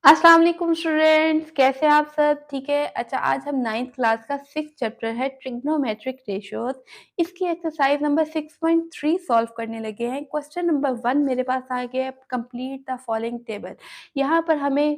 अस्सलाम वालेकुम स्टूडेंट्स, कैसे हैं आप सब? ठीक है। अच्छा, आज हम 9th क्लास का 6th चैप्टर है ट्रिग्नोमेट्रिक रेशियोज। इसकी एक्सरसाइज नंबर 6.3 सॉल्व करने लगे हैं। क्वेश्चन नंबर 1 मेरे पास आ गया है, कंप्लीट द फॉलोइंग टेबल। यहाँ पर हमें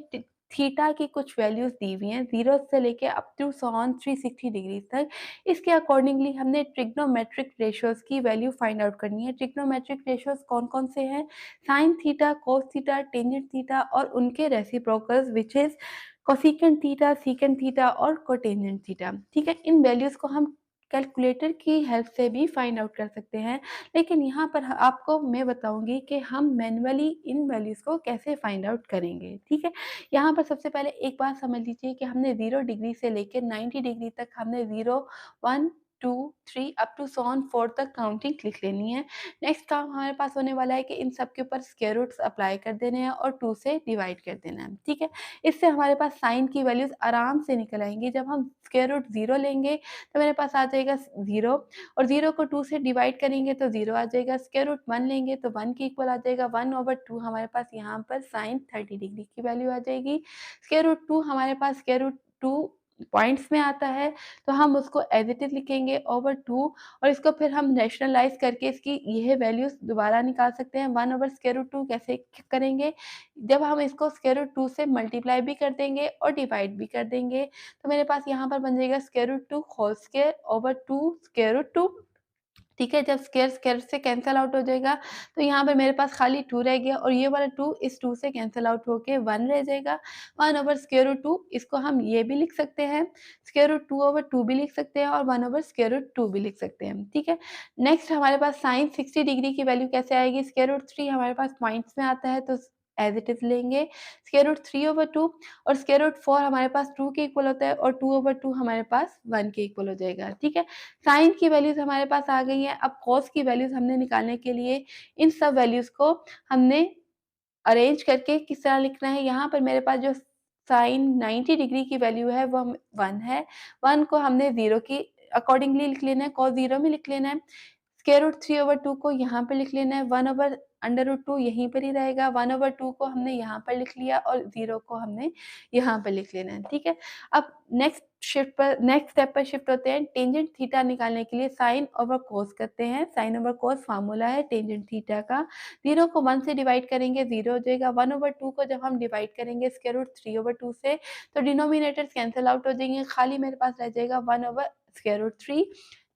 थीटा की कुछ वैल्यूज दी हुई हैं 0 से लेके up to so on 360 degree तक। इसके अकॉर्डिंगली हमने ट्रिग्नोमेट्रिक रेशियोज की वैल्यू फाइंड आउट करनी है। ट्रिग्नोमेट्रिक रेशियोज कौन कौन से हैं? Sine theta, cos theta, tangent theta और उनके reciprocals which is cosecant theta, secant theta और कोटेंजेंट थीटा। ठीक है, इन वैल्यूज को हम कैलकुलेटर की हेल्प से भी फाइंड आउट कर सकते हैं, लेकिन यहाँ पर आपको मैं बताऊंगी कि हम मैन्युअली इन वैल्यूज को कैसे फाइंड आउट करेंगे। ठीक है, यहाँ पर सबसे पहले एक बात समझ लीजिए कि हमने 0 डिग्री से लेकर 90 डिग्री तक हमने 0, 1, 2, 3 अप टू सो ऑन 4 तक काउंटिंग लिख लेनी है। नेक्स्ट काम हमारे पास होने वाला है कि इन सब के ऊपर स्क्वायर रूट्स अप्लाई कर देने हैं और 2 से डिवाइड कर देना है। ठीक है, इससे हमारे पास साइन की वैल्यूज आराम से निकल आएंगी। जब हम स्क्वायर रूट 0 लेंगे तो मेरे पास आ जाएगा 0, और 0 को 2 से डिवाइड करेंगे तो 0 आ जाएगा। स्क्वायर रूट 1 लेंगे तो 1 के इक्वल आ जाएगा 1/2। हमारे पास यहाँ पर साइन 30 डिग्री की वैल्यू आ जाएगी। स्क्वायर रूट 2 हमारे पास स्क्वायर रूट 2 पॉइंट्स में आता है, तो हम उसको एज इट इज लिखेंगे ओवर 2, और इसको फिर हम रैशनलाइज़ करके इसकी यह वैल्यूज़ दोबारा निकाल सकते हैं। 1/√2 कैसे करेंगे? जब हम इसको स्क्वायर रूट 2 से मल्टीप्लाई भी कर देंगे और डिवाइड भी कर देंगे, तो मेरे पास यहाँ पर बन जाएगा square root 2 whole square over 2 square root 2। ठीक है, जब स्क्वायर स्क्वायर से कैंसल आउट हो जाएगा, तो यहाँ पे मेरे पास खाली 2 रह गया, और ये वाला 2 इस 2 से कैंसल आउट होके 1 रह जाएगा। 1/√2 इसको हम ये भी लिख सकते हैं, स्क्वायर रूट 2/2 भी लिख सकते हैं और 1/√2 भी लिख सकते हैं। ठीक है, नेक्स्ट हमारे पास साइन 60 डिग्री की वैल्यू कैसे आएगी? स्क्वायर रूट 3 हमारे पास पॉइंट्स में आता है, तो एज इट इज लेंगे। स्क्वायर रूट 3/2 और स्क्वायर रूट 4 हमारे पास 2 के इक्वल होता है, और 2/2 हमारे पास 1 के इक्वल हो जाएगा। ठीक है, साइन की वैल्यूज़ हमारे पास आ गई हैं। अब कॉस की वैल्यूज़ हमने निकालने के लिए इन सब वैल्यूज़ को हमने अरेंज करके किस तरह लिखना है। यहाँ पर मेरे पास जो साइन 90 डिग्री की वैल्यू है वो 1 है। 1 को हमने 0 की अकॉर्डिंगली लिख लेना है, कॉस 0 में लिख लेना है। स्क्वायर रूट 3/2 को यहाँ पे लिख लेना है, 1/√2 यहीं पर ही रहेगा। 1/2 को हमने यहाँ पर लिख लिया और 0 को हमने यहाँ पर लिख लेना है। ठीक है, अब नेक्स्ट स्टेप पर शिफ्ट होते हैं। टेंजेंट थीटा निकालने के लिए साइन ओवर कोस करते हैं। साइन ओवर कोस फार्मूला है टेंजेंट थीटा का। 0 को 1 से डिवाइड करेंगे 0 हो जाएगा। 1/2 को जब हम डिवाइड करेंगे स्क्वायर रूट 3/2 से, तो डिनोमिनेटर्स कैंसल आउट हो जाएंगे, खाली मेरे पास रह जाएगा 1/√3।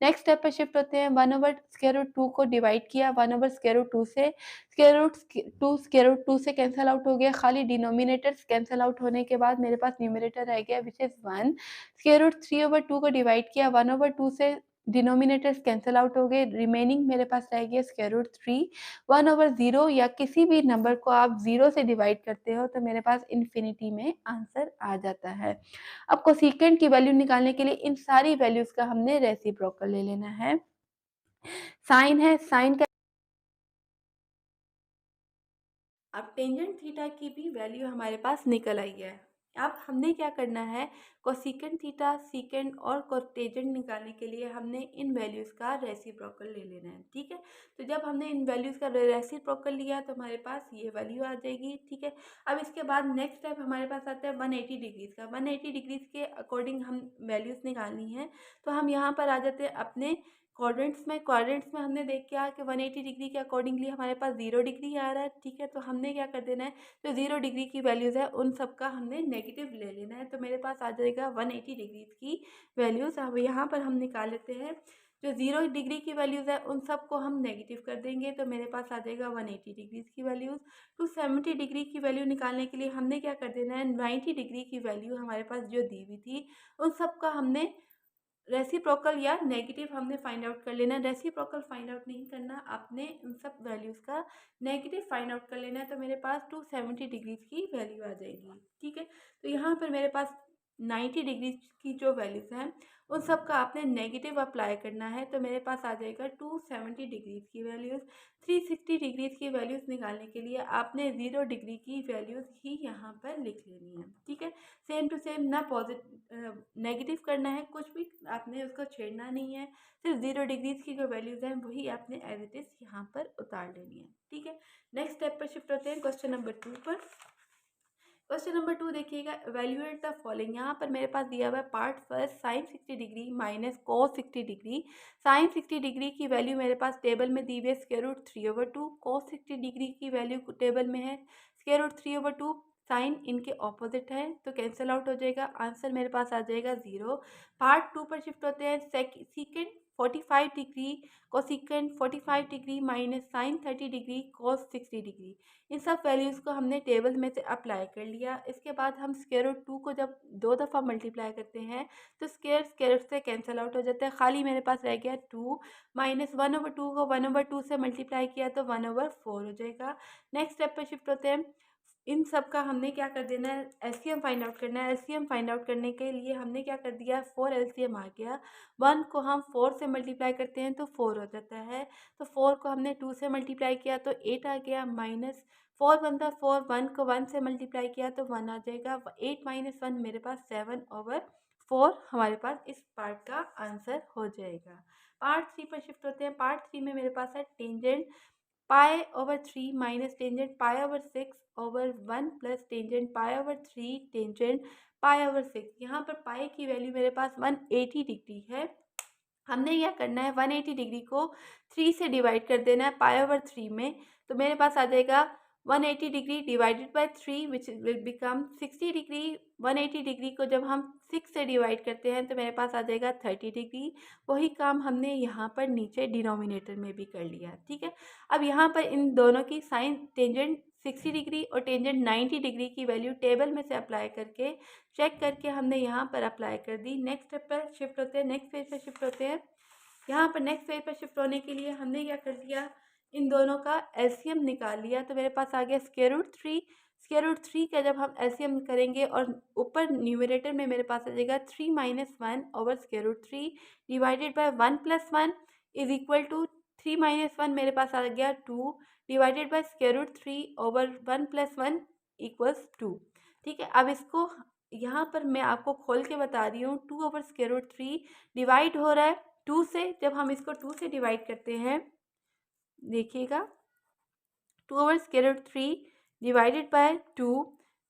नेक्स्ट स्टेप पे शिफ्ट होते हैं। 1/√2 को डिवाइड किया 1/√2 से, स्क्वायर रूट 2 से कैंसल आउट हो गया, खाली डिनोमिनेटर्स कैंसल आउट होने के बाद मेरे पास न्यूमरेटर रह गया विच इज़ 1। स्क्वायर रूट 3/2 को डिवाइड किया 1/2 से, डिनोमिनेटर्स कैंसल आउट हो गए, रिमेनिंग मेरे पास रह गया स्क्वायर रूट 3। 1/0 या किसी भी नंबर को आप 0 से डिवाइड करते हो तो मेरे पास इन्फिनिटी में आंसर आ जाता है। अब कोसेकेंट की वैल्यू निकालने के लिए इन सारी वैल्यूज़ का हमने रेसिप्रोकल ले लेना है। साइन है, साइन का अब टेंजेंट थीटा की भी वैल्यू हमारे पास निकल आई है। अब हमने क्या करना है, कोसेकेंट थीटा, सीकेंट और कोटेंजेंट निकालने के लिए हमने इन वैल्यूज़ का रेसिप्रोकल ले लेना है। ठीक है, तो जब हमने इन वैल्यूज़ का रेसिप्रोकल लिया तो हमारे पास ये वैल्यू आ जाएगी। ठीक है, अब इसके बाद नेक्स्ट स्टेप हमारे पास आता है 180 डिग्रीज़ का। 180 डिग्रीज़ के अकॉर्डिंग हम वैल्यूज़ निकालनी है, तो हम यहाँ पर आ जाते हैं अपने क्वाड्रेंट्स में हमने देख के कि 180 डिग्री के अकॉर्डिंगली हमारे पास 0 डिग्री आ रहा है। ठीक है, तो हमने क्या कर देना है, जो 0 डिग्री की वैल्यूज़ है उन सब का हमने नेगेटिव ले लेना है, तो मेरे पास आ जाएगा 180 डिग्री की वैल्यूज़। अब यहाँ पर हम निकाल लेते हैं, जो 0 डिग्री की वैल्यूज़ है उन सब को हम नेगेटिव कर देंगे, तो मेरे पास आ जाएगा 180 डिग्रीज़ की वैल्यूज़। 270 डिग्री की वैल्यू निकालने के लिए हमने क्या कर देना है, 90 डिग्री की वैल्यू हमारे पास जो दी हुई थी उन सब का हमने रेसिप्रोकल या नेगेटिव हमने फाइंड आउट कर लेना है। रेसिप्रोकल फाइंड आउट नहीं करना, आपने उन सब वैल्यूज़ का नेगेटिव फाइंड आउट कर लेना है, तो मेरे पास 270 डिग्रीज की वैल्यू आ जाएगी। ठीक है, तो यहाँ पर मेरे पास 90 डिग्रीज की जो वैल्यूज़ हैं उन सब का आपने नेगेटिव अप्लाई करना है, तो मेरे पास आ जाएगा 270 डिग्रीज की वैल्यूज़। 360 डिग्रीज की वैल्यूज़ निकालने के लिए आपने 0 डिग्री की वैल्यूज़ ही यहाँ पर लिख लेनी है। ठीक है, सेम टू सेम, ना नेगेटिव करना है, कुछ भी आपने उसको छेड़ना नहीं है, सिर्फ 0 डिग्रीज की जो वैल्यूज़ हैं वही आपने एज इट इज़ यहाँ पर उतार लेनी है। ठीक है, नेक्स्ट स्टेप पर शिफ्ट होते हैं क्वेश्चन नंबर 2 पर। क्वेश्चन नंबर 2 देखिएगा, इवैल्यूएट द फॉलोइंग। यहाँ पर मेरे पास दिया हुआ है part first sine 60 degree minus cos 60 degree. Sine 60 degree की वैल्यू मेरे पास टेबल में दी हुई है √3/2। कॉस 60 डिग्री की वैल्यू टेबल में है √3/2। साइन इनके ऑपोजिट है तो कैंसिल आउट हो जाएगा, आंसर मेरे पास आ जाएगा 0। पार्ट 2 पर शिफ्ट होते हैं। Secant 45 degree cosecant 45 degree minus sine 30 degree cos 60 degree. इन सब वैल्यूज़ को हमने टेबल में से अप्लाई कर लिया। इसके बाद हम स्क्वायर रूट 2 को जब 2 दफ़ा मल्टीप्लाई करते हैं तो स्क्वायर स्क्वायर से कैंसिल आउट हो जाता है, खाली मेरे पास रह गया 2 माइनस 1/2 को 1/2 से मल्टीप्लाई किया तो 1/4 हो जाएगा। नेक्स्ट स्टेप पर शिफ्ट होते हैं। इन सब का हमने क्या कर देना है, एलसीएम फाइंड आउट करना है। एलसीएम फाइंड आउट करने के लिए हमने क्या कर दिया, 4 एलसीएम आ गया। 1 को हम 4 से मल्टीप्लाई करते हैं तो 4 हो जाता है, तो 4 को हमने 2 से मल्टीप्लाई किया तो 8 आ गया, माइनस 4 बनता 4, 1 को 1 से मल्टीप्लाई किया तो 1 आ जाएगा। 8 माइनस 1 मेरे पास 7/4 हमारे पास इस पार्ट का आंसर हो जाएगा। पार्ट 3 पर शिफ्ट होते हैं। पार्ट 3 में मेरे पास है tangent π/3 minus tangent π/6/1 plus tangent π/3 tangent π/6। यहाँ पर पाई की वैल्यू मेरे पास 180 डिग्री है। हमने क्या करना है, 180 डिग्री को 3 से डिवाइड कर देना है π/3 में, तो मेरे पास आ जाएगा 180 degree divided by 3 which will become 60 degree. 180 degree को जब हम 6 से डिवाइड करते हैं तो मेरे पास आ जाएगा 30 डिग्री। वही काम हमने यहाँ पर नीचे डिनोमिनेटर में भी कर लिया, ठीक है। अब यहाँ पर इन दोनों की साइन टेंजेंट 60 डिग्री और टेंजेंट 90 डिग्री की वैल्यू टेबल में से अप्लाई करके चेक करके हमने यहाँ पर अप्लाई कर दी। नेक्स्ट स्टेप पर शिफ्ट होते हैं, नेक्स्ट पेज पर शिफ्ट होते हैं। यहाँ पर नेक्स्ट पेज पर शिफ्ट होने के लिए हमने क्या कर दिया, इन दोनों का एलसीएम निकाल लिया तो मेरे पास आ गया √3। √3 का जब हम एलसीएम करेंगे और ऊपर न्यूमरेटर में मेरे पास आ जाएगा 3 minus 1 over √3 divided by 1 plus 1 is equal to 3 minus 1 मेरे पास आ गया 2 divided by √3 over 1 plus 1 equals 2। ठीक है, अब इसको यहाँ पर मैं आपको खोल के बता रही हूँ। 2 ओवर √3 डिवाइड हो रहा है 2 से, जब हम इसको 2 से डिवाइड करते हैं देखिएगा 2 ओवर √3 डिवाइडेड बाय 2,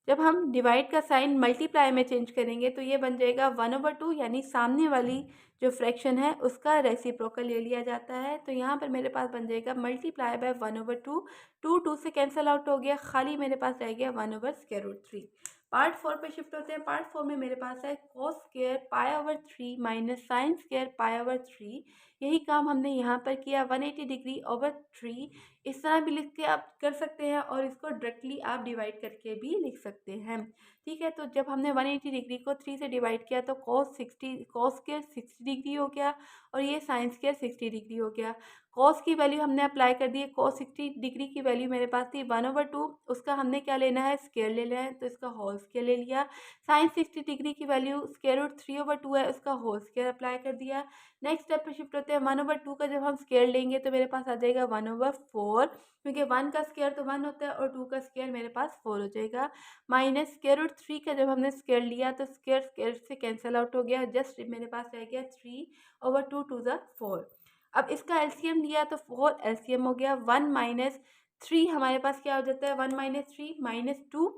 जब हम डिवाइड का साइन मल्टीप्लाई में चेंज करेंगे तो ये बन जाएगा 1/2, यानी सामने वाली जो फ्रैक्शन है उसका रेसिप्रोकल ले लिया जाता है। तो यहाँ पर मेरे पास बन जाएगा मल्टीप्लाई बाय 1/2। 2 से कैंसिल आउट हो गया, खाली मेरे पास रह गया 1 ओवर √3। पार्ट 4 पे शिफ्ट होते हैं। पार्ट 4 में मेरे पास है cos square π/3 minus sine square π/3। यही काम हमने यहाँ पर किया, 180 डिग्री ओवर 3। इस तरह भी लिख के आप कर सकते हैं और इसको डायरेक्टली आप डिवाइड करके भी लिख सकते हैं, ठीक है। तो जब हमने 180 डिग्री को 3 से डिवाइड किया तो cos स्क्वायर 60 डिग्री हो गया और ये साइन स्क्वायर 60 डिग्री हो गया। cos की वैल्यू हमने अप्लाई कर दी है। cos 60 डिग्री की वैल्यू मेरे पास थी 1/2, उसका हमने क्या लेना है, स्क्वायर ले लेना है तो इसका होल स्क्वायर ले लिया। साइन 60 डिग्री की वैल्यू √3/2 है, उसका होल स्क्वायर अप्लाई कर दिया। नेक्स्ट स्टेप पे शिफ्ट होते हैं। 1/2 का जब हम स्क्वायर लेंगे तो मेरे पास आ जाएगा 1/4, क्योंकि 1 का स्क्वायर तो 1 होता है और 2 का स्क्वायर मेरे पास 4 हो जाएगा। माइनस √3 का जब हमने स्क्वायर लिया तो स्क्वायर स्क्वायर से कैंसिल आउट हो गया, जस्ट मेरे पास रह गया 3/2 2 ज़ा 4। अब इसका एलसीएम लिया तो 4 एलसीएम हो गया। 1 माइनस 3 हमारे पास क्या हो जाता है, 1 माइनस 3 माइनस 2,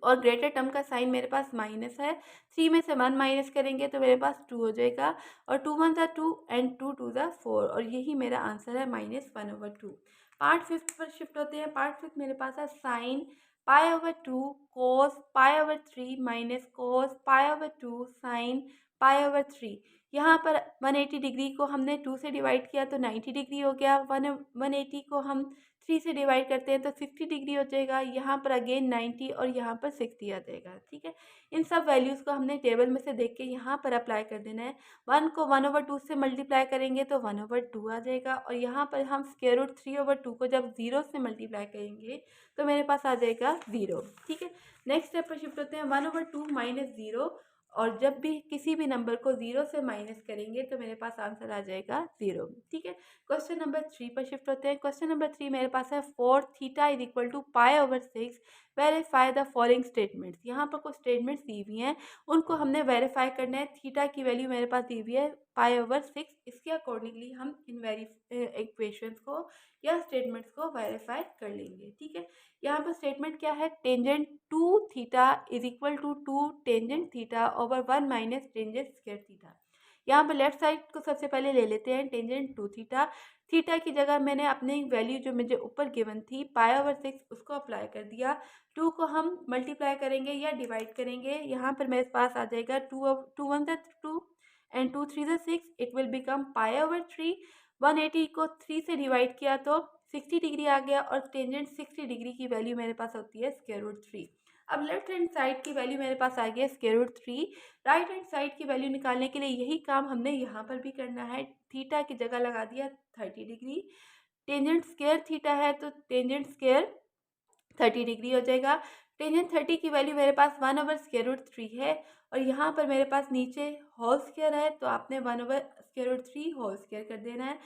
और ग्रेटर टर्म का साइन मेरे पास माइनस है। 3 में से 1 माइनस करेंगे तो मेरे पास 2 हो जाएगा और 2 1 ज़ा 2 एंड 2 2 ज़ा 4, और यही मेरा आंसर है -1/2। पार्ट 5 पर शिफ्ट होते हैं। पार्ट 5 मेरे पास है sine π/2 cos π/3 minus cos π/2 sine π/3। यहाँ पर 180 डिग्री को हमने 2 से डिवाइड किया तो 90 डिग्री हो गया। 180 को हम 3 से डिवाइड करते हैं तो 60 डिग्री हो जाएगा। यहाँ पर अगेन 90 और यहाँ पर 60 आ जाएगा, ठीक है। इन सब वैल्यूज़ को हमने टेबल में से देख के यहाँ पर अप्लाई कर देना है। 1 को 1/2 से मल्टीप्लाई करेंगे तो 1/2 आ जाएगा, और यहाँ पर हम √3/2 को जब 0 से मल्टीप्लाई करेंगे तो मेरे पास आ जाएगा 0, ठीक है। नेक्स्ट स्टेप पर शिफ्ट होते हैं। 1/2 माइनस 0, और जब भी किसी भी नंबर को 0 से माइनस करेंगे तो मेरे पास आंसर आ जाएगा 0, ठीक है। क्वेश्चन नंबर 3 पर शिफ्ट होते हैं। क्वेश्चन नंबर 3 मेरे पास है 4 theta is equal to π/6 verify the following statements. यहाँ पर कुछ स्टेटमेंट्स दी हुई हैं, उनको हमने वेरीफाई करना है। थीटा की वैल्यू मेरे पास दी हुई है π/6। इसके अकॉर्डिंगली हम इन इक्वेशंस को या स्टेटमेंट्स को वेरीफाई कर लेंगे। ठीक है, यहाँ पर स्टेटमेंट क्या है, tangent two theta is equal to 2 tangent theta over 1 minus tangent square theta. यहाँ पर लेफ्ट साइड को सबसे पहले ले लेते हैं, टेंजेंट टू थीटा। थीटा की जगह मैंने अपनी वैल्यू जो मुझे ऊपर गिवन थी π/6 उसको अप्लाई कर दिया। 2 को हम मल्टीप्लाई करेंगे या डिवाइड करेंगे, यहाँ पर मेरे पास आ जाएगा 2 1 2 एंड 2 3 6, इट विल बिकम π/3। 180 को 3 से डिवाइड किया तो 60 डिग्री आ गया और टेंजेंट 60 डिग्री की वैल्यू मेरे पास होती है √3। अब लेफ्ट हैंड साइड की वैल्यू मेरे पास आ गई है √3। राइट हैंड साइड की वैल्यू निकालने के लिए यही काम हमने यहाँ पर भी करना है। थीटा की जगह लगा दिया 30 डिग्री, टेंजेंट स्क्वायर थीटा है तो टेंजेंट स्क्वायर 30 डिग्री हो जाएगा। टेंजेंट 30 की वैल्यू मेरे पास 1/√3 है और यहाँ पर मेरे पास नीचे होल स्क्वायर है तो आपने 1/√3 होल स्क्वायर कर देना है।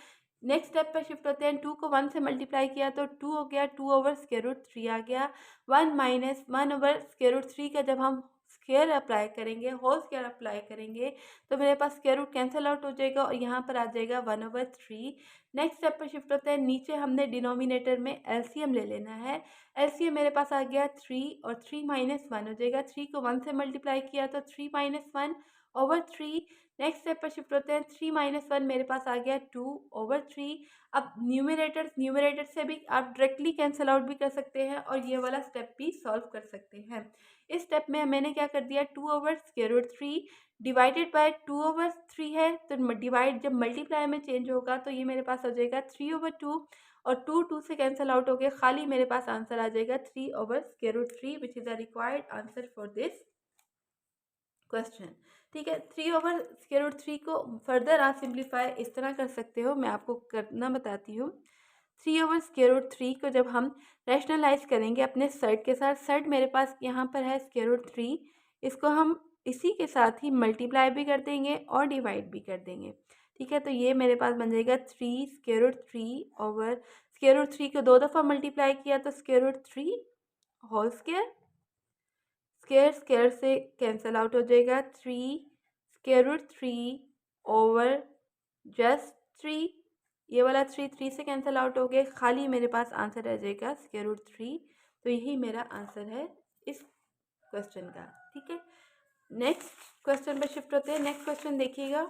नेक्स्ट स्टेप पर शिफ्ट होते हैं, 2 को 1 से मल्टीप्लाई किया तो 2 हो गया, 2/√3 आ गया। 1 माइनस 1/√3 का जब हम स्क्वायर अप्लाई करेंगे, होल स्क्वायर अप्लाई करेंगे तो मेरे पास स्क्वायर रूट कैंसिल आउट हो जाएगा और यहाँ पर आ जाएगा 1/3। नेक्स्ट स्टेप पर शिफ्ट होते हैं, नीचे हमने डिनोमिनेटर में एलसीएम ले लेना है। एलसीएम मेरे पास आ गया 3 और 3 माइनस 1 हो जाएगा। 3 को 1 से मल्टीप्लाई किया तो 3 माइनस 1/3। नेक्स्ट स्टेप पर शिफ्ट होते हैं, 3 माइनस 1 मेरे पास आ गया 2/3। अब न्यूमरेटर से भी आप डायरेक्टली कैंसिल आउट भी कर सकते हैं और ये वाला स्टेप भी सॉल्व कर सकते हैं। इस स्टेप में मैंने क्या कर दिया, 2/√3 डिवाइडेड बाय 2/3 है तो डिवाइड जब मल्टीप्लाई में चेंज होगा तो ये मेरे पास हो जाएगा 3/2 और 2 से कैंसिल आउट हो गए, खाली मेरे पास आंसर आ जाएगा 3/√3 which is the required answer for this question. ठीक है, 3/√3 को फर्दर आप सिंप्लीफाई इस तरह कर सकते हो, मैं आपको करना बताती हूँ। 3/√3 को जब हम रैशनलाइज करेंगे अपने सर्ट के साथ, सर्ट मेरे पास यहाँ पर है √3, इसको हम इसी के साथ ही मल्टीप्लाई भी कर देंगे और डिवाइड भी कर देंगे। ठीक है, तो ये मेरे पास बन जाएगा 3√3 को 2 दफ़ा मल्टीप्लाई किया तो √3 होल स्क्वायर, स्क्वायर स्क्वायर से कैंसिल आउट हो जाएगा, 3 ओवर जस्ट 3, ये वाला 3 से कैंसिल आउट हो गए, खाली मेरे पास आंसर रह जाएगा √3। तो यही मेरा आंसर है इस क्वेश्चन का। ठीक है, नेक्स्ट क्वेश्चन पर शिफ्ट होते हैं। नेक्स्ट क्वेश्चन देखिएगा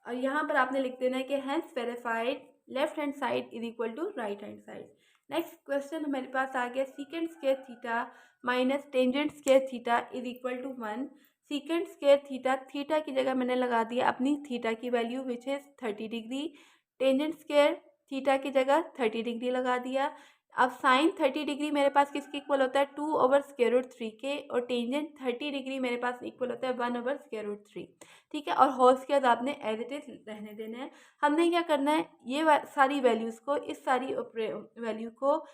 और यहाँ पर आपने लिख देना है कि hence verified left hand side is equal to right hand side. Next question हमारे पास आ गया, secant square theta minus tangent square theta is equal to 1। Secant square theta, theta की जगह मैंने लगा दिया अपनी थीटा की value which is 30 degree, tangent square theta की जगह 30 डिग्री लगा दिया। अब साइन 30 डिग्री मेरे पास किसके इक्वल होता है, 2/√3 के, और टेंजेंट 30 डिग्री मेरे पास इक्वल होता है 1/√3। ठीक है, और होल स्क्वायर आपने एज इट इज रहने देना है। हमने क्या करना है, ये सारी वैल्यूज़ को, इस सारी वैल्यू को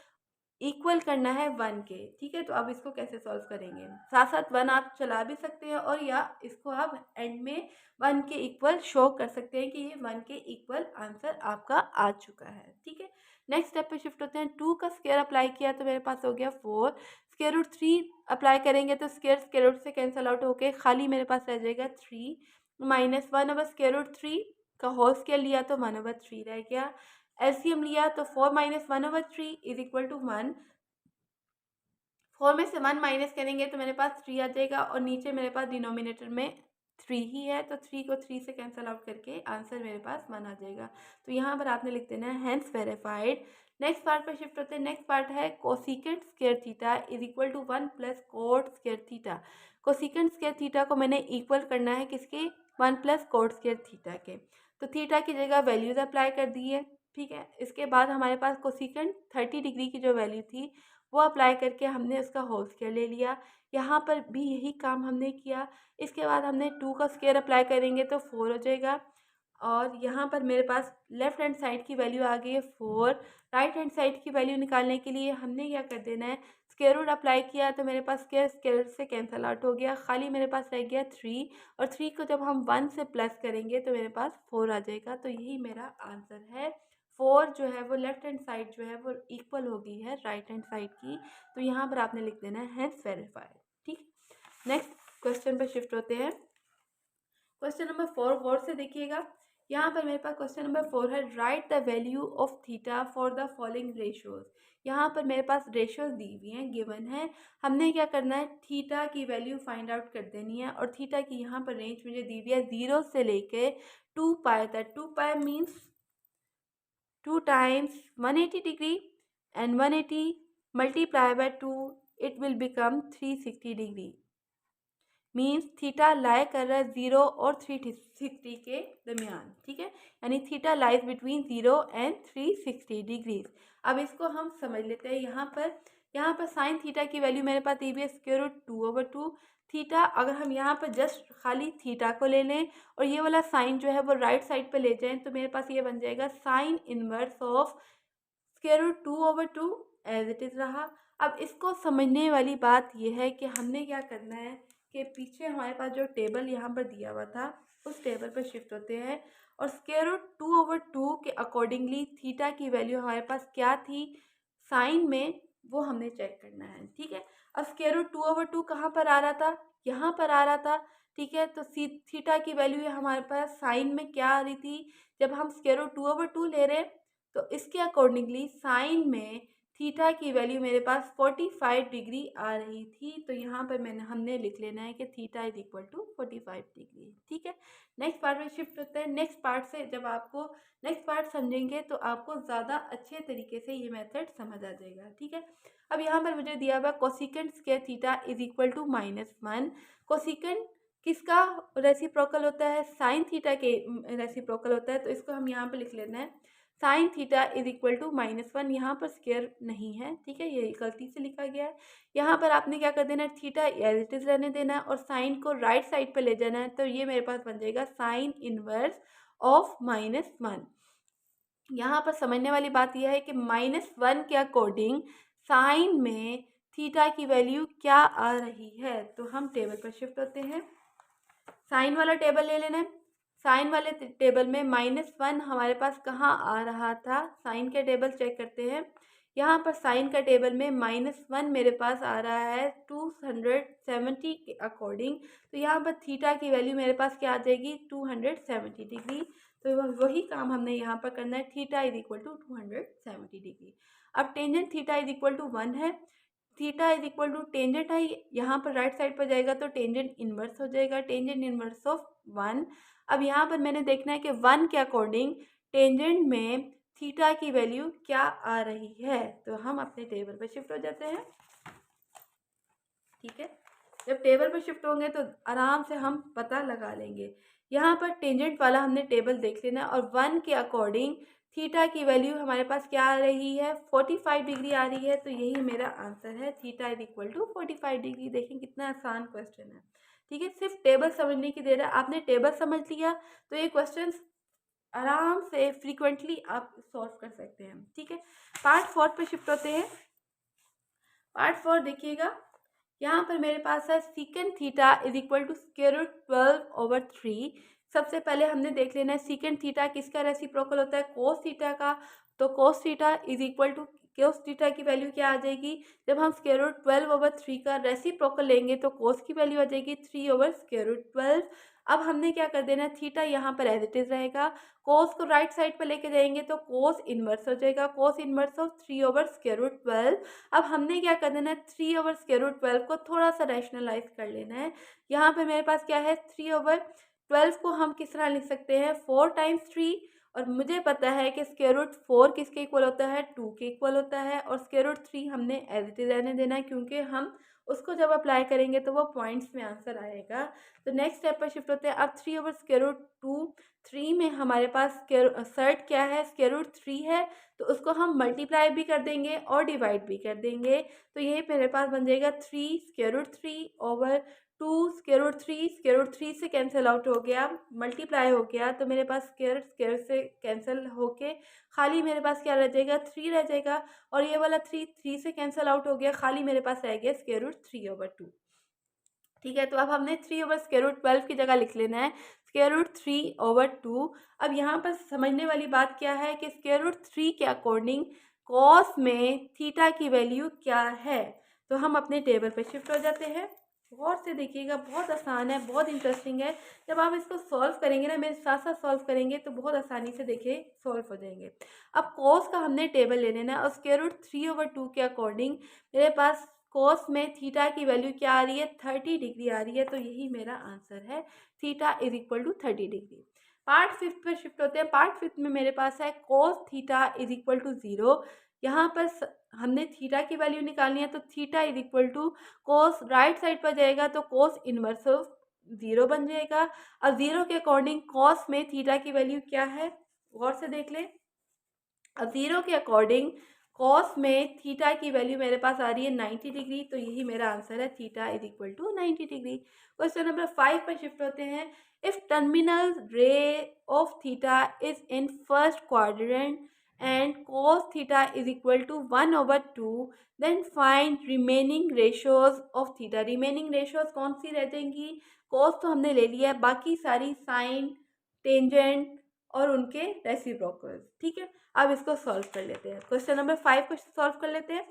इक्वल करना है 1 के। ठीक है, तो अब इसको कैसे सॉल्व करेंगे, साथ साथ 1 आप चला भी सकते हैं और या इसको आप एंड में 1 के इक्वल शो कर सकते हैं कि ये 1 के इक्वल आंसर आपका आ चुका है। ठीक है, नेक्स्ट स्टेप पे शिफ्ट होते हैं। 2 का स्क्वायर अप्लाई किया तो मेरे पास हो गया 4, √3 अप्लाई करेंगे तो स्क्वायर रूट से कैंसिल आउट होके खाली मेरे पास रह जाएगा 3 माइनस 1/√3 का होल स्क्वायर लिया तो 1/3 रह गया। एलसीएम लिया तो 4 माइनस 1/3 इज इक्वल टू 1। 4 में से 1 माइनस करेंगे तो मेरे पास 3 आ जाएगा और नीचे मेरे पास डिनोमिनेटर में 3 ही है तो 3 को 3 से कैंसिल आउट करके आंसर मेरे पास 1 आ जाएगा। तो यहाँ पर आपने लिख देना है हैंस वेरीफाइड। नेक्स्ट पार्ट पर शिफ्ट होते हैं। नेक्स्ट पार्ट है cosecant square theta is equal to 1 plus cot square theta. Cosecant square theta को मैंने इक्वल करना है किसके, 1 प्लस कोट स्क्वायर थीटा के। तो थीटा की जगह वैल्यूज अप्लाई कर दी है। ठीक है, इसके बाद हमारे पास कोसिकेंट 30 डिग्री की जो वैल्यू थी वो अप्लाई करके हमने उसका होल स्क्वायर ले लिया। यहाँ पर भी यही काम हमने किया। इसके बाद हमने 2 का स्क्वायर अप्लाई करेंगे तो 4 हो जाएगा और यहाँ पर मेरे पास लेफ्ट हैंड साइड की वैल्यू आ गई है 4। राइट हैंड साइड की वैल्यू निकालने के लिए हमने क्या कर देना है, स्क्वायर रूट अप्लाई किया तो मेरे पास स्क्वायर से कैंसिल आउट हो गया, खाली मेरे पास रह गया 3 और 3 को जब हम 1 से प्लस करेंगे तो मेरे पास 4 आ जाएगा। तो यही मेरा आंसर है 4 जो है वो लेफ्ट हैंड साइड जो है वो इक्वल होगी है राइट हैंड साइड की, तो यहाँ पर आपने लिख देना है हेंस वेरीफाइड। ठीक, नेक्स्ट क्वेश्चन पर शिफ्ट होते हैं। क्वेश्चन नंबर 4 गौर से देखिएगा। यहाँ पर मेरे पास क्वेश्चन नंबर 4 है, right the value of theta for the following ratios. यहाँ पर मेरे पास रेशियोज दी हुई हैं, गिवन है। हमने क्या करना है, थीटा की वैल्यू फाइंड आउट कर देनी है, और थीटा की यहाँ पर रेंज मुझे दी हुई है 0 से लेके 2 पाई तक। 2 पाई means 2 times 180 degree, and 180 multiplied by 2 it will become 360 degree। Means theta lie कर रहा है 0 और 360 के दरमियान। ठीक है, यानी theta lies between 0 and 360 degrees. अब इसको हम समझ लेते हैं। यहाँ पर साइन थीटा की वैल्यू मेरे पास दी हुई है स्क्वायर रूट 2/2 थीटा। अगर हम यहाँ पर जस्ट खाली थीटा को ले लें और ये वाला साइन जो है वो राइट साइड पे ले जाएं, तो मेरे पास ये बन जाएगा sine inverse of square root 2/2 as it is रहा। अब इसको समझने वाली बात यह है कि हमने क्या करना है कि पीछे हमारे पास जो टेबल यहाँ पर दिया हुआ था उस टेबल पर शिफ्ट होते हैं, और स्क्वायर रूट 2/2 के अकॉर्डिंगली थीटा की वैल्यू हमारे पास क्या थी साइन में, वो हमने चेक करना है। ठीक है, अब स्क्वायर रूट 2/2 कहाँ पर आ रहा था, यहाँ पर आ रहा था। ठीक है, तो थीटा की वैल्यू हमारे पास साइन में क्या आ रही थी, जब हम स्क्वायर रूट 2/2 ले रहे हैं तो इसके अकॉर्डिंगली साइन में थीटा की वैल्यू मेरे पास 45 डिग्री आ रही थी। तो यहाँ पर हमने लिख लेना है कि theta is equal to 45 degree. ठीक है, नेक्स्ट पार्ट में शिफ्ट होते हैं। नेक्स्ट पार्ट से जब आपको नेक्स्ट पार्ट समझेंगे तो आपको ज़्यादा अच्छे तरीके से ये मेथड समझ आ जाएगा। ठीक है, अब यहाँ पर मुझे दिया हुआ cosecant square theta is equal to -1। कोसिकेंट किसका रेसिप्रोकल होता है, साइन थीटा के रेसिप्रोकल होता है। तो इसको हम यहाँ पर लिख लेना है sine theta is equal to -1। यहाँ पर स्क्वायर नहीं है, ठीक है, ये गलती से लिखा गया है। यहाँ पर आपने क्या कर देना है, थीटा एज इट इज रहने देना है और साइन को राइट साइड पे ले जाना है। तो ये मेरे पास बन जाएगा साइन इनवर्स ऑफ -1। यहाँ पर समझने वाली बात यह है कि -1 के अकॉर्डिंग साइन में थीटा की वैल्यू क्या आ रही है। तो हम टेबल पर शिफ्ट होते हैं, साइन वाला टेबल ले लेना है। साइन वाले टेबल में -1 हमारे पास कहाँ आ रहा था, साइन का टेबल चेक करते हैं। यहाँ पर साइन का टेबल में -1 मेरे पास आ रहा है 270 के अकॉर्डिंग। तो यहाँ पर थीटा की वैल्यू मेरे पास क्या आ जाएगी 270 डिग्री। तो वही काम हमने यहाँ पर करना है, थीटा इज इक्वल टू 270 डिग्री। अब tangent theta is equal to 1 है, theta is equal to tangent है, यहाँ पर राइट साइड पर जाएगा तो टेंजेंट इनवर्स हो जाएगा, टेंजेंट इनवर्स ऑफ 1। अब यहाँ पर मैंने देखना है कि 1 के अकॉर्डिंग टेंजेंट में थीटा की वैल्यू क्या आ रही है। तो हम अपने टेबल पर शिफ्ट हो जाते हैं। ठीक है, जब टेबल पर शिफ्ट होंगे तो आराम से हम पता लगा लेंगे। यहाँ पर टेंजेंट वाला हमने टेबल देख लेना है और 1 के अकॉर्डिंग थीटा की वैल्यू हमारे पास क्या आ रही है 45 डिग्री आ रही है। तो यही मेरा आंसर है, theta is equal to 45 degree. देखें कितना आसान क्वेश्चन है। ठीक है, सिर्फ टेबल समझने की देर है, आपने टेबल समझ लिया तो ये क्वेश्चन आराम से फ्रीक्वेंटली आप सॉल्व कर सकते हैं। ठीक है, पार्ट 4 पे शिफ्ट होते हैं। पार्ट 4 देखिएगा, यहाँ पर मेरे पास है secant theta is equal to square root 12/3। सबसे पहले हमने देख लेना है सीकेंट थीटा किसका रेसिप्रोकल होता है, कोस थीटा का। तो cos theta is equal to cos theta की वैल्यू क्या आ जाएगी, जब हम स्क्वायर रूट 12/3 का रेसिप्रोकल लेंगे तो कोस की वैल्यू आ जाएगी 3/√12। अब हमने क्या कर देना है, थीटा यहाँ पर एज इट इज रहेगा, कोस को राइट साइड पर लेके जाएंगे तो कोस इनवर्स हो जाएगा, कोस इनवर्स ऑफ 3/√12। अब हमने क्या कर देना है, 3/√12 को थोड़ा सा रैशनलाइज कर लेना है। यहाँ पे मेरे पास क्या है 3/12 को हम किस तरह लिख सकते हैं 4 टाइम्स 3, और मुझे पता है कि स्क्वायर रूट 4 किसके इक्वल होता है 2 के इक्वल होता है, और स्क्वायर रूट 3 हमने एज इट इज रहने देना है क्योंकि हम उसको जब अप्लाई करेंगे तो वो पॉइंट्स में आंसर आएगा। तो नेक्स्ट स्टेप पर शिफ्ट होते हैं। अब 3/√2 3 में हमारे पास सर्ट क्या है स्क्वायर रूट 3 है, तो उसको हम मल्टीप्लाई भी कर देंगे और डिवाइड भी कर देंगे। तो ये मेरे पास बन जाएगा 3√3/2 स्क्वायर रूट 3 से कैंसिल आउट हो गया, मल्टीप्लाई हो गया, तो मेरे पास स्क्वायर स्क्वायर से कैंसिल होके खाली मेरे पास क्या रह जाएगा 3 रह जाएगा, और ये वाला 3 3 से कैंसिल आउट हो गया, खाली मेरे पास रह गया स्क्वायर रूट 3/2। ठीक है, तो अब हमने 3/√12 की जगह लिख लेना है √3/2। अब यहाँ पर समझने वाली बात क्या है कि √3 के अकॉर्डिंग कॉस में थीटा की वैल्यू क्या है। तो हम अपने टेबल पे शिफ्ट हो जाते हैं। गौर से देखिएगा, बहुत आसान है, बहुत इंटरेस्टिंग है। जब आप इसको सॉल्व करेंगे ना, मेरे साथ साथ सॉल्व करेंगे तो बहुत आसानी से देखिए सॉल्व हो जाएंगे। अब कॉस का हमने टेबल ले लेना है और √3/2 के अकॉर्डिंग मेरे पास कॉस में थीटा की वैल्यू क्या आ रही है, 30 डिग्री आ रही है। तो यही मेरा आंसर है, theta is equal to 30 degree. Part fifth पर शिफ्ट होते हैं। पार्ट फिफ्थ में मेरे पास है cos theta is equal to 0। यहाँ पर हमने थीटा की वैल्यू निकालनी है, तो theta is equal to cos, right side पर जाएगा तो कॉस इनवर्स ऑफ 0 बन जाएगा। अब 0 के अकॉर्डिंग कॉस में थीटा की वैल्यू क्या है, गौर से देख लें। अब 0 के अकॉर्डिंग कॉस में थीटा की वैल्यू मेरे पास आ रही है 90 डिग्री। तो यही मेरा आंसर है, theta is equal to 90 degree. Question number 5 पर शिफ्ट होते हैं। If terminal ray of theta is in first quadrant and cos theta is equal to 1/2, then find remaining ratios of theta. Remaining ratios कौन सी रह जाएंगी, cos तो हमने ले लिया है, बाकी सारी साइन, टेंजेंट और उनके रेसिप्रोकल। ठीक है, अब इसको सॉल्व कर लेते हैं। क्वेश्चन नंबर 5 को सॉल्व कर लेते हैं।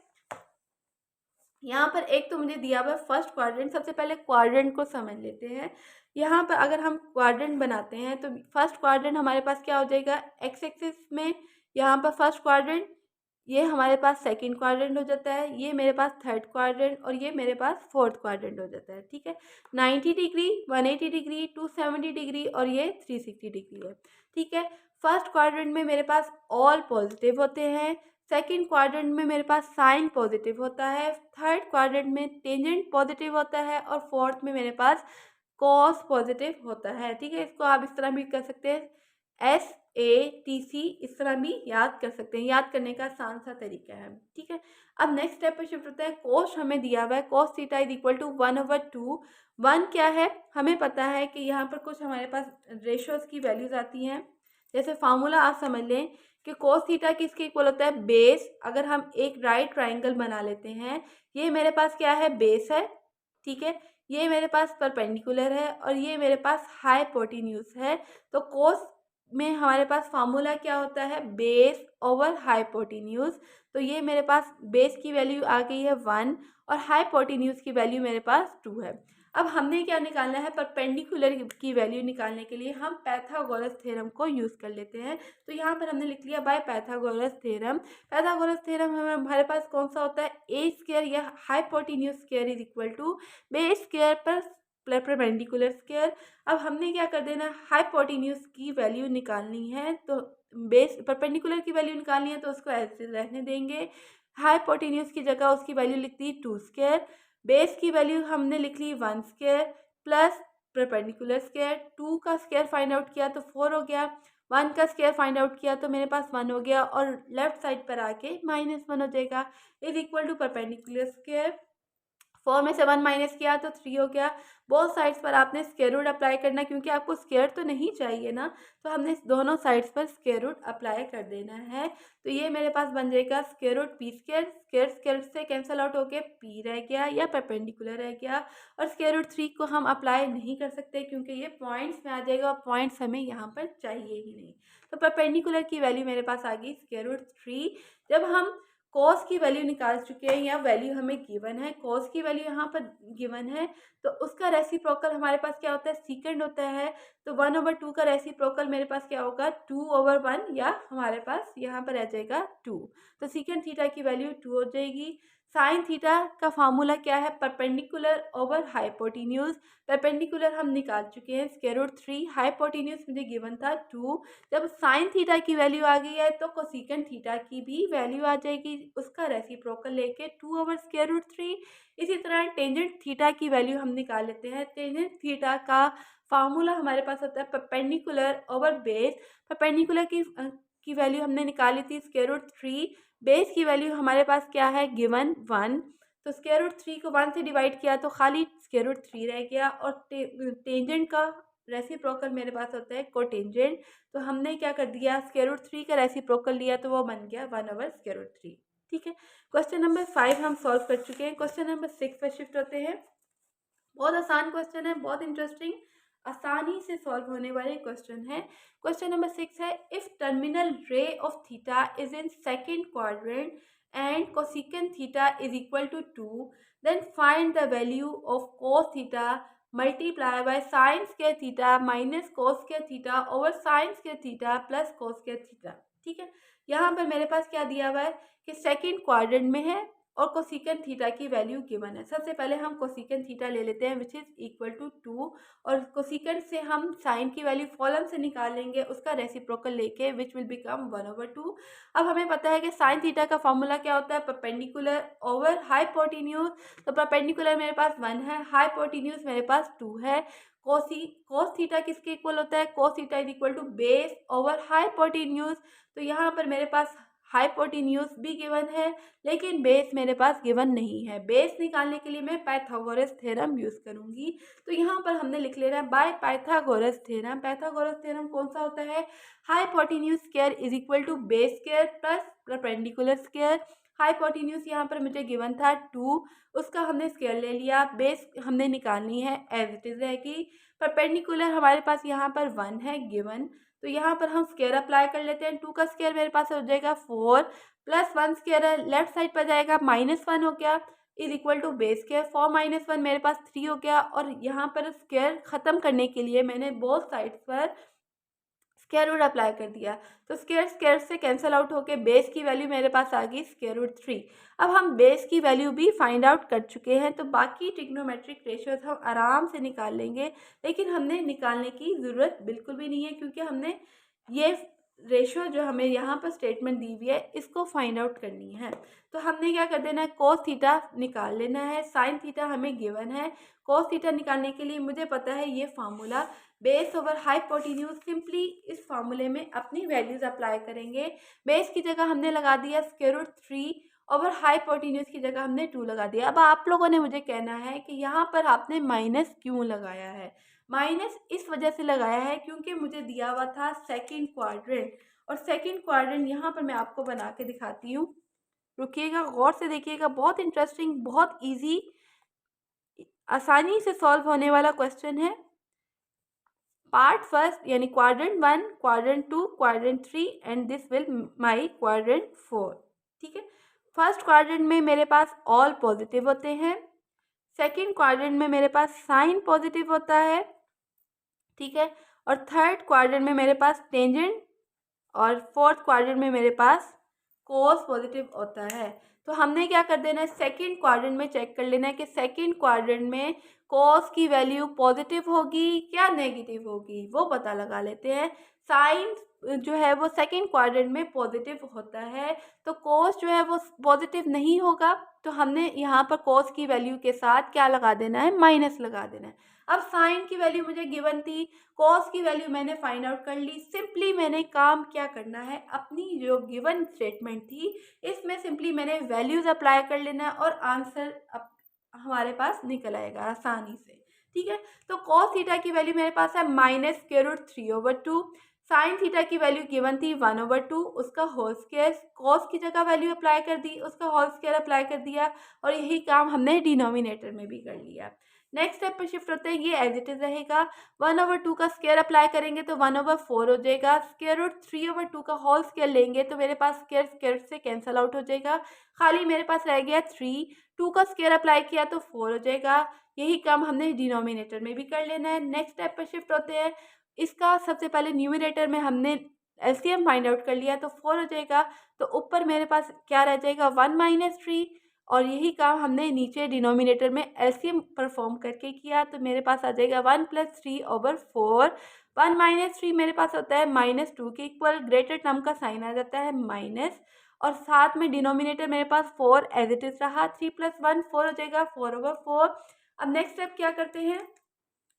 यहाँ पर एक तो मुझे दिया हुआ है फर्स्ट क्वाड्रेंट। सबसे पहले क्वाड्रेंट को समझ लेते हैं। यहाँ पर अगर हम क्वाड्रेंट बनाते हैं तो फर्स्ट क्वाड्रेंट हमारे पास क्या हो जाएगा, एक्स एक्सिस में यहाँ पर फर्स्ट क्वाड्रेंट, ये हमारे पास सेकंड क्वाड्रेंट हो जाता है, ये मेरे पास थर्ड क्वाड्रेंट और ये मेरे पास फोर्थ क्वाड्रेंट हो जाता है। ठीक है, 90 डिग्री, 180 डिग्री, 270 डिग्री और ये 360 डिग्री है। ठीक है, फर्स्ट क्वाड्रेंट में मेरे पास ऑल पॉजिटिव होते हैं, सेकंड क्वाड्रेंट में मेरे पास साइन पॉजिटिव होता है, थर्ड क्वाड्रेंट में टेंजेंट पॉजिटिव होता है और फोर्थ में मेरे पास कॉस पॉजिटिव होता है। ठीक है, इसको आप इस तरह भी कर सकते हैं, SATC, इस तरह भी याद कर सकते हैं। याद करने का आसान सा तरीका है। ठीक है, अब नेक्स्ट स्टेप पर शिफ्ट होता है। कोस हमें दिया हुआ है, cos theta is equal to 1/2। 1 क्या है, हमें पता है कि यहाँ पर कुछ हमारे पास रेशियोज की वैल्यूज आती हैं। जैसे फार्मूला आप समझ लें कि cos थीटा किसके इक्वल होता है, बेस। अगर हम एक राइट ट्राइंगल बना लेते हैं, ये मेरे पास क्या है, बेस है। ठीक है, ये मेरे पास परपेंडिकुलर है और ये मेरे पास हाइपोटेन्यूज है। तो cos में हमारे पास फार्मूला क्या होता है, बेस ओवर हाइपोटेन्यूज। तो ये मेरे पास बेस की वैल्यू आ गई है 1 और हाइपोटेन्यूज की वैल्यू मेरे पास 2 है। अब हमने क्या निकालना है, परपेंडिकुलर की वैल्यू निकालने के लिए हम पाइथागोरस थ्योरम को यूज़ कर लेते हैं। तो यहाँ पर हमने लिख लिया by Pythagoras theorem. Pythagoras theorem हमें हमारे पास कौन सा होता है, ए स्क्वायर या hypotenuse square is equal to base square पर परपेंडिकुलर स्क्वायर। अब हमने क्या कर देना, हाइपोटेन्यूज की वैल्यू निकालनी है, तो बेस परपेंडिकुलर की वैल्यू निकालनी है तो उसको ऐसे रहने देंगे। हाइपोटेन्यूज की जगह उसकी वैल्यू लिख दी 2 स्क्वायर, बेस की वैल्यू हमने लिख ली 1 स्क्वायर प्लस परपेंडिकुलर स्क्वायर। 2 का स्क्वायर फाइंड आउट किया तो 4 हो गया, 1 का स्क्वायर फाइंड आउट किया तो मेरे पास 1 हो गया और लेफ्ट साइड पर आके -1 हो जाएगा is equal to perpendicular square. 4 में से 1 माइनस किया तो 3 हो गया। बोथ साइड्स पर आपने स्क्वायर रूट अप्लाई करना, क्योंकि आपको स्क्वायर तो नहीं चाहिए ना, तो हमने दोनों साइड्स पर स्क्वायर रूट अप्लाई कर देना है। तो ये मेरे पास बन जाएगा square root p square, square square से कैंसिल आउट होके पी रह गया या परपेंडिकुलर रह गया। और स्क्वायर रूट 3 को हम अप्लाई नहीं कर सकते क्योंकि ये पॉइंट्स में आ जाएगा और पॉइंट्स हमें यहाँ पर चाहिए ही नहीं। तो परपेंडिकुलर की वैल्यू मेरे पास आ गई स्क्वायर रूट 3। जब हम कॉस की वैल्यू निकाल चुके हैं या वैल्यू हमें गिवन है, कॉस की वैल्यू यहाँ पर गिवन है, तो उसका रेसिप्रोकल हमारे पास क्या होता है, सीकेंड होता है। तो 1/2 का रेसिप्रोकल मेरे पास क्या होगा, 2/1 या हमारे पास यहाँ पर रह जाएगा 2। तो सीकेंड थीटा की वैल्यू 2 हो जाएगी। साइन थीटा का फार्मूला क्या है, परपेंडिकुलर ओवर हाइपोटेन्यूज। परपेंडिकुलर हम निकाल चुके हैं स्क्वायर रूट 3, हाइपोटेन्यूज मुझे गिवन था 2। जब साइन थीटा की वैल्यू आ गई है तो कोसिकेंड थीटा की भी वैल्यू आ जाएगी, उसका रेसिप्रोकल लेके 2/√3। इसी तरह टेंजेंट थीटा की वैल्यू हम निकाल लेते हैं। टेंजेंट थीटा का फार्मूला हमारे पास होता है परपेंडिकुलर ओवर बेस। परपेंडिकुलर की वैल्यू हमने निकाली थी √3, बेस की वैल्यू हमारे पास क्या है, गिवन 1। तो √3 को 1 से डिवाइड किया तो खाली √3 रह गया और टेंजेंट का रेसिप्रोकल मेरे पास होता है कोटेंजेंट। तो हमने क्या कर दिया, √3 का रेसिप्रोकल लिया तो वो बन गया 1/√3। ठीक है, क्वेश्चन नंबर 5 हम सॉल्व कर चुके हैं। क्वेश्चन नंबर 6 पर शिफ्ट होते हैं। बहुत आसान क्वेश्चन है, बहुत इंटरेस्टिंग, आसानी से सॉल्व होने वाले क्वेश्चन है। क्वेश्चन नंबर 6 है, if terminal ray of theta is in second quadrant and cosecant theta is equal to 2, then find the value of cos theta multiply by sine square theta minus cos square theta over sine square theta plus cos square theta. ठीक है, यहाँ पर मेरे पास क्या दिया हुआ है कि सेकंड क्वाड्रेंट में है और कोसेकेंट थीटा की वैल्यू गिवन है। सबसे पहले हम कोसेकेंट थीटा ले लेते हैं विच इज इक्वल टू 2, और कोसेकेंट से हम साइन की वैल्यू कॉलम से निकाल लेंगे उसका रेसिप्रोकल लेके विच विल बिकम 1/2। अब हमें पता है कि साइन थीटा का फॉर्मूला क्या होता है, परपेंडिकुलर ओवर हाइपोटेन्यूज। तो परपेंडिकुलर मेरे पास 1 है, हाइपोटेन्यूज मेरे पास 2 है। कोस थीटा किसके इक्वल होता है, cos theta is equal to base over hypotenuse. तो यहाँ पर मेरे पास हाइपोटेन्यूज भी गिवन है लेकिन बेस मेरे पास गिवन नहीं है। बेस निकालने के लिए मैं पाइथागोरस थ्योरम यूज करूंगी। तो यहाँ पर हमने लिख लेना है by Pythagoras theorem. Pythagoras theorem कौन सा होता है, hypotenuse square is equal to base square plus perpendicular square. Hypotenuse यहाँ पर मुझे गिवन था 2, उसका हमने स्क्वायर ले लिया, बेस हमने निकालनी है एज इट इज रहेगी। परपेंडिकुलर हमारे पास यहाँ पर 1 है गिवन, तो यहाँ पर हम स्क्वायर अप्लाई कर लेते हैं। 2 का स्क्वायर मेरे पास हो जाएगा 4 प्लस 1 स्क्वायर है, लेफ्ट साइड पर जाएगा -1 हो गया is equal to base square. 4 - 1 मेरे पास 3 हो गया, और यहाँ पर स्क्वायर खत्म करने के लिए मैंने बोथ साइड्स पर स्क्वायर रूट अप्लाई कर दिया। तो स्क्वायर स्क्वायर से कैंसिल आउट होके बेस की वैल्यू मेरे पास आ गई स्क्वायर रूट 3। अब हम बेस की वैल्यू भी फाइंड आउट कर चुके हैं, तो बाकी ट्रिग्नोमेट्रिक रेशियोज हम आराम से निकाल लेंगे, लेकिन हमने निकालने की ज़रूरत बिल्कुल भी नहीं है क्योंकि हमने ये रेशियो जो हमें यहाँ पर स्टेटमेंट दी हुई है इसको फाइंड आउट करनी है। तो हमने क्या कर देना है, कोस थीटा निकाल लेना है, साइन थीटा हमें गिवन है। कोस थीटा निकालने के लिए मुझे पता है ये formula base over hypotenuse. Simply इस फार्मूले में अपनी वैल्यूज अप्लाई करेंगे। बेस की जगह हमने लगा दिया स्क्वायर रूट 3 ओवर हाइपोटेन्यूज की जगह हमने 2 लगा दिया। अब आप लोगों ने मुझे कहना है कि यहाँ पर आपने माइनस क्यों लगाया है। माइनस इस वजह से लगाया है क्योंकि मुझे दिया हुआ था सेकंड क्वाड्रेंट, और सेकंड क्वाड्रेंट यहाँ पर मैं आपको बना के दिखाती हूँ। रुकिएगा, गौर से देखिएगा, बहुत इंटरेस्टिंग, बहुत इजी, आसानी से सॉल्व होने वाला क्वेश्चन है। पार्ट फर्स्ट यानी quadrant 1, quadrant 2, quadrant 3 and this will my quadrant 4। ठीक है, फर्स्ट क्वाड्रेंट में मेरे पास ऑल पॉजिटिव होते हैं, सेकंड क्वाड्रेंट में मेरे पास साइन पॉजिटिव होता है, ठीक है, और थर्ड क्वाड्रेंट में मेरे पास टेंजेंट, और फोर्थ क्वाड्रेंट में मेरे पास कोस पॉजिटिव होता है। तो हमने क्या कर देना है, सेकंड क्वाड्रेंट में चेक कर लेना है कि सेकंड क्वाड्रेंट में कोस की वैल्यू पॉजिटिव होगी क्या नेगेटिव होगी, वो पता लगा लेते हैं। साइन जो है वो सेकंड क्वाड्रेंट में पॉजिटिव होता है, तो कोस जो है वो पॉजिटिव नहीं होगा, तो हमने यहाँ पर कोस की वैल्यू के साथ क्या लगा देना है, माइनस लगा देना है। अब साइन की वैल्यू मुझे गिवन थी, कॉस की वैल्यू मैंने फाइंड आउट कर ली। सिंपली मैंने काम क्या करना है, अपनी जो गिवन स्टेटमेंट थी इसमें सिंपली मैंने वैल्यूज अप्लाई कर लेना और आंसर हमारे पास निकल आएगा आसानी से। ठीक है, तो कॉस थीटा की वैल्यू मेरे पास है minus square root 3/2। Sine theta की वैल्यू गिवन थी 1/2, उसका होल स्क्वायर, कॉस की जगह वैल्यू अप्लाई कर दी, उसका होल स्क्वायर अप्लाई कर दिया, और यही काम हमने डिनोमिनेटर में भी कर लिया। नेक्स्ट स्टेप पे शिफ्ट होते हैं, ये एज इट इज रहेगा। 1/2 का स्क्वायर अप्लाई करेंगे तो 1/4 हो जाएगा। स्क्वायर रूट 3/2 का होल स्क्वायर लेंगे तो मेरे पास स्क्वायर स्क्वायर से कैंसिल आउट हो जाएगा, खाली मेरे पास रह गया 3। 2 का स्क्वायर अप्लाई किया तो 4 हो जाएगा। यही काम हमने डिनोमिनेटर में भी कर लेना है। नेक्स्ट स्टेप पर शिफ्ट होते हैं, इसका सबसे पहले न्यूमरेटर में हमने एलसीएम फाइंड आउट कर लिया तो 4 हो जाएगा, तो ऊपर मेरे पास क्या रह जाएगा 1 - 3, और यही काम हमने नीचे डिनोमिनेटर में एलसीएम परफॉर्म करके किया, तो मेरे पास आ जाएगा 1 + 3/4। 1 - 3 मेरे पास होता है -2 के इक्वल, ग्रेटर टर्म का साइन आ जाता है माइनस, और साथ में डिनोमिनेटर मेरे पास 4 एज इट इज रहा। 3 + 1 4 हो जाएगा, 4/4। अब नेक्स्ट स्टेप क्या करते हैं,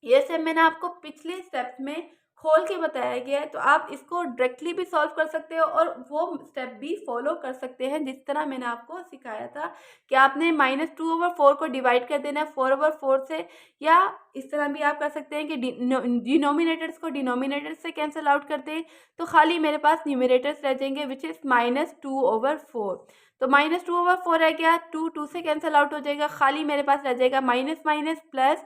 ये सब मैंने आपको पिछले स्टेप में खोल के बताया गया है, तो आप इसको डायरेक्टली भी सॉल्व कर सकते हो और वो स्टेप भी फॉलो कर सकते हैं जिस तरह मैंने आपको सिखाया था कि आपने -2/4 को डिवाइड कर देना है 4/4 से, या इस तरह भी आप कर सकते हैं कि डिनोमिनेटर्स को डिनोमिनेटर से कैंसिल आउट कर दें, तो खाली मेरे पास न्यूमरेटर्स रह जाएंगे विच इज़ -2/4। तो -2/4 रह गया, 2 से कैंसिल आउट हो जाएगा, खाली मेरे पास रह जाएगा माइनस माइनस प्लस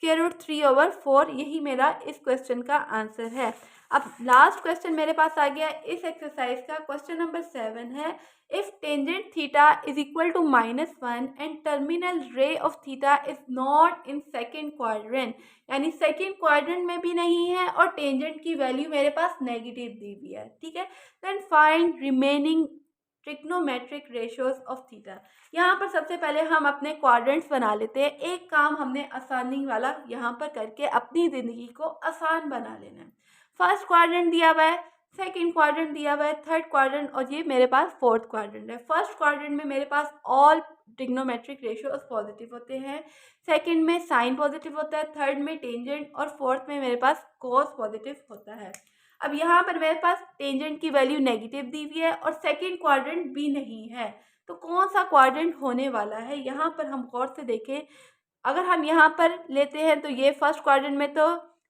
√3/4। यही मेरा इस क्वेश्चन का आंसर है। अब लास्ट क्वेश्चन मेरे पास आ गया इस एक्सरसाइज का, क्वेश्चन नंबर 7 है, if tangent theta is equal to -1 and terminal ray of theta is not in second quadrant, यानी सेकेंड क्वाड्रेंट में भी नहीं है और टेंजेंट की वैल्यू मेरे पास नेगेटिव दी हुई है, ठीक है। Then find remaining trigonometric ratios of theta. यहाँ पर सबसे पहले हम अपने क्वाड्रेंट्स बना लेते हैं। एक काम हमने आसानी वाला यहाँ पर करके अपनी ज़िंदगी को आसान बना लेना है। फर्स्ट क्वाड्रेंट दिया हुआ है, सेकंड क्वाड्रेंट दिया हुआ है, थर्ड क्वाड्रेंट, और ये मेरे पास फोर्थ क्वाड्रेंट है। फर्स्ट क्वाड्रेंट में मेरे पास ऑल ट्रिग्नोमेट्रिक रेशियोज पॉजिटिव होते हैं, सेकंड में साइन पॉजिटिव होता है, थर्ड में टेंजेंट, और फोर्थ में मेरे पास कॉस पॉजिटिव होता है। अब यहाँ पर मेरे पास टेंजेंट की वैल्यू नेगेटिव दी हुई है और सेकंड क्वाड्रेंट भी नहीं है, तो कौन सा क्वाड्रेंट होने वाला है यहाँ पर हम गौर से देखें। अगर हम यहाँ पर लेते हैं तो ये फर्स्ट क्वाड्रेंट में तो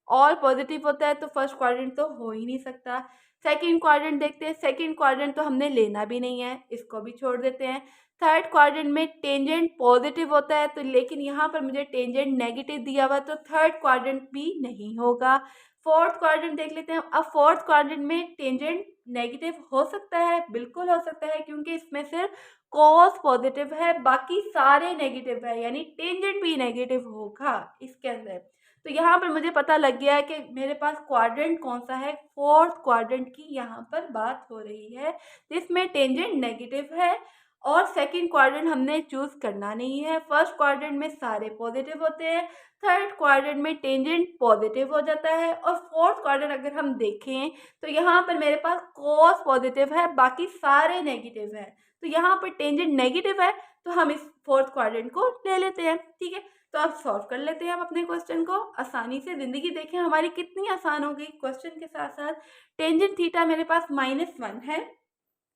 ऑल पॉजिटिव होता है, तो फर्स्ट क्वाड्रेंट तो हो ही नहीं सकता। सेकंड क्वाड्रेंट देखते हैं, सेकंड क्वाड्रेंट तो हमने लेना भी नहीं है, इसको भी छोड़ देते हैं। थर्ड क्वाड्रेंट में टेंजेंट पॉजिटिव होता है, तो लेकिन यहाँ पर मुझे टेंजेंट नेगेटिव दिया हुआ, तो थर्ड क्वाड्रेंट भी नहीं होगा। फोर्थ क्वाड्रेंट देख लेते हैं। अब फोर्थ क्वाड्रेंट में टेंजेंट नेगेटिव हो सकता है, बिल्कुल हो सकता है, क्योंकि इसमें सिर्फ कॉस पॉजिटिव है, बाकी सारे नेगेटिव है, यानी टेंजेंट भी नेगेटिव होगा इसके अंदर। तो यहाँ पर मुझे पता लग गया है कि मेरे पास क्वाड्रेंट कौन सा है, फोर्थ क्वाड्रेंट की यहाँ पर बात हो रही है जिसमें टेंजेंट नेगेटिव है, और सेकंड क्वाड्रेंट हमने चूज करना नहीं है। फर्स्ट क्वाड्रेंट में सारे पॉजिटिव होते हैं, थर्ड क्वाड्रेंट में टेंजेंट पॉजिटिव हो जाता है, और फोर्थ क्वाड्रेंट अगर हम देखें तो यहाँ पर मेरे पास कॉस पॉजिटिव है, बाकी सारे नेगेटिव है। तो यहाँ पर टेंजेंट नेगेटिव है, तो हम इस फोर्थ क्वाड्रेंट को ले लेते हैं, ठीक है। तो अब सॉल्व कर लेते हैं हम अपने क्वेश्चन को आसानी से। जिंदगी देखें हमारी कितनी आसान हो गई क्वेश्चन के साथ साथ। टेंजेंट थीटा मेरे पास -1 है,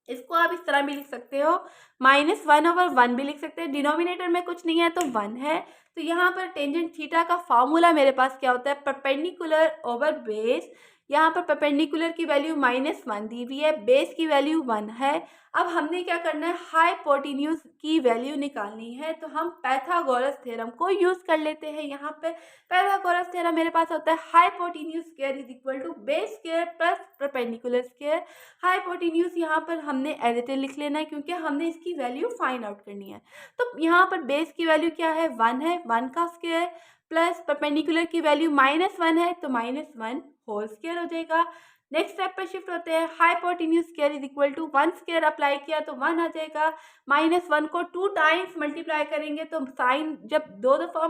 इसको आप इस तरह भी लिख सकते हो, -1/1 भी लिख सकते हैं। डिनोमिनेटर में कुछ नहीं है तो 1 है। तो यहाँ पर टेंजेंट थीटा का फार्मूला मेरे पास क्या होता है, परपेंडिकुलर ओवर बेस। यहाँ पर परपेंडिकुलर की वैल्यू -1 दी हुई है, बेस की वैल्यू 1 है। अब हमने क्या करना है, हाइपोटेन्यूज की वैल्यू निकालनी है, तो हम पाइथागोरस थ्योरम को यूज कर लेते हैं। यहाँ पे पाइथागोरस थ्योरम मेरे पास होता है hypotenuse square is equal to base square plus perpendicular square. Hypotenuse यहाँ पर हमने एज इट इज लिख लेना है क्योंकि हमने इसकी वैल्यू फाइंड आउट करनी है। तो यहाँ पर बेस की वैल्यू क्या है, 1 है, 1 का स्क्वायर, प्लस परपेंडिकुलर की वैल्यू -1 है, तो -1 होल स्क्वायर हो जाएगा। नेक्स्ट स्टेप पर शिफ्ट होते हैं, hypotenuse square is equal to 1 square apply किया तो 1 आ जाएगा। -1 को 2 टाइम्स मल्टीप्लाई करेंगे तो साइन जब 2 दफ़ा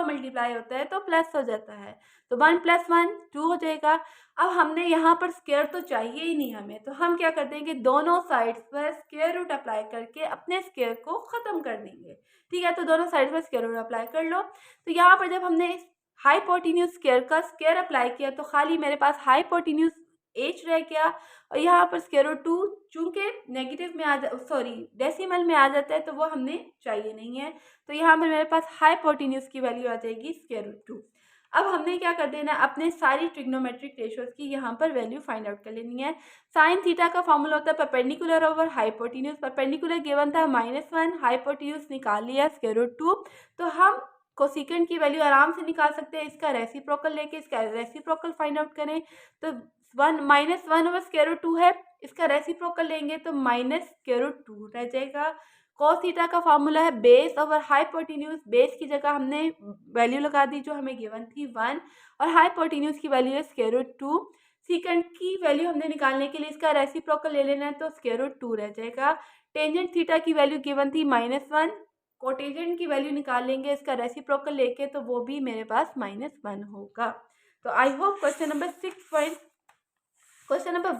मल्टीप्लाई होता है तो प्लस हो जाता है, तो 1 + 1 2 हो जाएगा। अब हमने यहाँ पर स्क्वायर तो चाहिए ही नहीं हमें, तो हम क्या कर देंगे, दोनों साइड्स पर स्क्वायर रूट अप्लाई करके अपने स्क्वायर को ख़त्म कर देंगे, ठीक है। तो दोनों साइड पर स्क्वायर रूट अप्लाई कर लो। तो यहाँ पर जब हमने हाइपोटेन्यूज स्क्वायर का स्क्वायर अप्लाई किया तो खाली मेरे पास हाइपोटेन्यूज h रह गया, और यहाँ पर स्क्वायर रूट 2 चूँकि नेगेटिव में डेसिमल में आ जाता है तो वो हमने चाहिए नहीं है। तो यहाँ पर मेरे पास हाइपोटेन्यूज की वैल्यू आ जाएगी स्क्वायर रूट 2। अब हमने क्या कर देना, अपने सारी ट्रिग्नोमेट्रिक रेशियोज की यहाँ पर वैल्यू फाइंड आउट कर लेनी है। साइन थीटा का फॉर्मूला होता है perpendicular over hypotenuse. Perpendicular given था -1, हाइपोटेन्यूज निकाल लिया स्क्वायर रूट 2। तो हम कोसेकेंट की वैल्यू आराम से निकाल सकते हैं, इसका रेसिप्रोकल लेके इसका रेसिप्रोकल फाइंड आउट करें तो -1 ओवर स्क्वायर रूट 2 है, इसका रेसिप्रोकल लेंगे तो -√2 रह जाएगा। कॉस थीटा का फार्मूला है बेस ओवर हाइपोटेन्यूज। बेस की जगह हमने वैल्यू लगा दी जो हमें गिवन थी 1, और हाइपोटेन्यूज की वैल्यू है स्क्वायर रूट 2। सीकेंट की वैल्यू हमने निकालने के लिए इसका रेसिप्रोकल ले लेना है तो स्क्वायर रूट 2 रह जाएगा। टेंजेंट थीटा की वैल्यू गिवन थी -1, कोटेजेंट की वैल्यू निकाल लेंगे इसका रेसिप्रोकल लेके तो वो भी मेरे पास -1 होगा। तो आई होप क्वेश्चन नंबर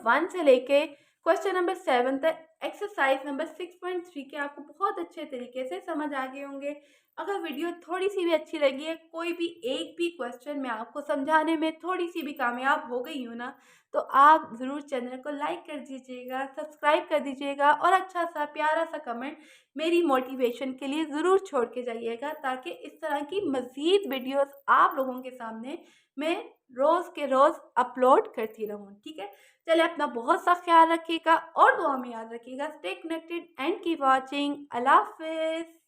1 से लेके क्वेश्चन नंबर 7 तक एक्सरसाइज नंबर 6.3 के आपको बहुत अच्छे तरीके से समझ आ गए होंगे। अगर वीडियो थोड़ी सी भी अच्छी लगी है, कोई भी एक भी क्वेश्चन मैं आपको समझाने में थोड़ी सी भी कामयाब हो गई हूँ ना, तो आप ज़रूर चैनल को लाइक कर दीजिएगा, सब्सक्राइब कर दीजिएगा और अच्छा सा प्यारा सा कमेंट मेरी मोटिवेशन के लिए ज़रूर छोड़ के जाइएगा, ताकि इस तरह की मज़ीद वीडियोस आप लोगों के सामने मैं रोज़ के रोज़ अपलोड करती रहूँ, ठीक है? चलिए, अपना बहुत सा ख्याल रखिएगा और दुआ में याद रखिएगा। Stay connected and keep watching. अल्लाह हाफ़िज़।